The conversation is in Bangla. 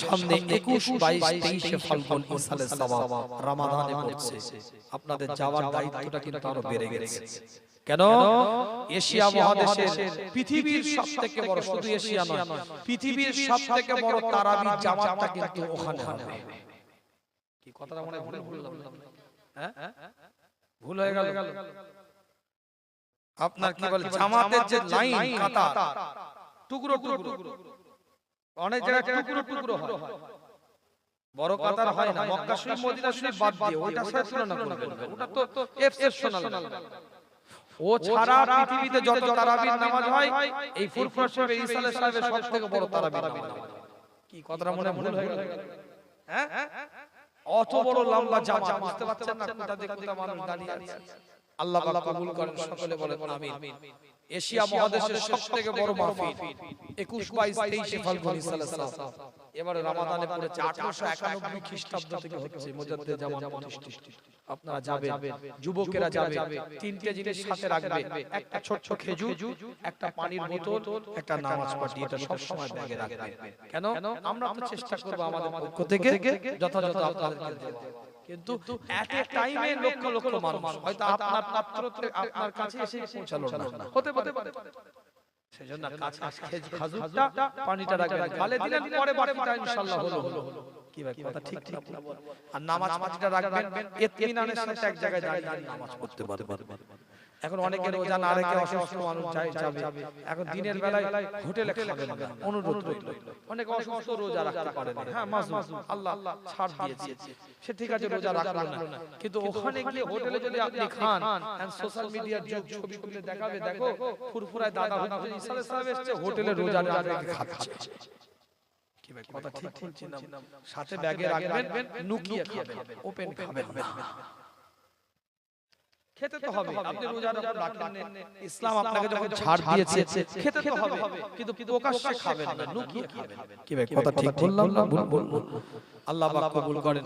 সামনে 21, 22, 23 ফাল্গুন ইসালের সওয়াব রমাদানে পড়ছে। আপনাদের যাওয়ার দায়িত্বটা কিন্তু আরো বেড়ে গেছে। কেন? এশিয়া মহাদেশের পৃথিবীর সবথেকে বড়, শুধু এশিয়া নয়, পৃথিবীর সবথেকে বড় তারাবির জামাতটা কিন্তু ওখানে হবে। কি কথাটা মনে ভুল বললাম? হ্যাঁ, ভুল হয়ে গেল। আপনার কি বলে, জামাতের যে লাইন কাতার, টুকরো টুকরো, অনেক জায়গায় টুকরো টুকরো হয়, বড় কাতার হয় না। মক্কা শরীফ মদিনা শরীফ বাদ দিয়ে ওইটার সাথে তুলনা করবেন, ওটা তো এক্সেপশনাল। ও ছাড়া পৃথিবীতে যত তারাবির নামাজ হয়, এই ফুরফুরা শরীফে ইসালে সাহেবের সবথেকে বড় তারাবির নামাজ। কি কথাটা মনে ভুল হয়ে গেল? হ্যাঁ, অত বড় লম্বা জামাত, বুঝতে পারছেন না কোথা থেকে কোথা মানুষ দাঁড়িয়ে আছে। আল্লাহ পাক কবুল করেন, সকলে বলেন আমিন। এশিয়া মহাদেশের সবথেকে বড় মাহফিল 21, 22, 23 ফাল্গুন ইসালের সওয়াব এবারে রমাদানে পড়েছে। 891 খ্রিস্টাব্দ থেকে হচ্ছে মুজাদ্দেদ জামান প্রতিষ্ঠিত। আপনারা যাবেন, যুবকেরা যাবে, তিনটে জিনিস সাথে রাখবে, একটা ছোট খেজুর, একটা পানির বোতল, একটা নামাজ পাটি। এটা সব সময় ব্যাগে রাখবে। কেন? আমরা তো চেষ্টা করব আমাদের পক্ষ থেকে যথাযথ আপনাদেরকে দেব। কিন্তু এট এ টাইমে লক্ষ লক্ষ মানুষ হয়তো আপনার পাত্রতে আপনার কাছে এসে পৌঁছালো না, হতে পারে। সেজন্য কাছে খাজুরটা, পানিটা রাখবেন, গালে দিলেন, পরে বাকিটা ইনশাআল্লাহ হলো। কি ভাই, কথা ঠিক ঠিক? আর নামাজ পাটিটা রাখবেন ইতমিনানের সাথে, এক জায়গায় দাঁড়িয়ে নামাজ পড়তে পারবেন। এখন অনেকে রোজা না রেখে অসুস্থ মানুষ যাবে, এখন দিনের বেলায় হোটেলে খাবেন না, অনুরোধ রইল। অনেক অসুস্থ রোজা রাখতে পারে না, হ্যাঁ মাসুম, আল্লাহ ছাড় দিয়েছে, সে ঠিক আছে রোজা রাখলো না, কিন্তু ওখানে গিয়ে হোটেলে যদি আপনি খান, এন্ড সোশ্যাল মিডিয়ার যুগ, ছবি তুলে দেখাবে, দেখো ফুরফুরায় দাদা হুজুর ইসা সাহেব এসেছে, হোটেলে রোজা রেখে খাচ্ছে। কি ভাই, কথা ঠিক বলছি না? সাথে ব্যাগে রাখবেন, নুকিয়ে খাবেন, ওপেন খাবেন না। খেতে তো হবে, আপনি রোজা যখন রাখেন, ইসলাম আপনাকে যখন ছাড় দিয়েছে, খেতে তো হবে, কিন্তু প্রকাশ্যে খাবেন না, লুকিয়ে খাবেন। কি ভাই, কথা ঠিক বললাম না ভুল বললাম? আল্লাহ পাক কবুল করেন।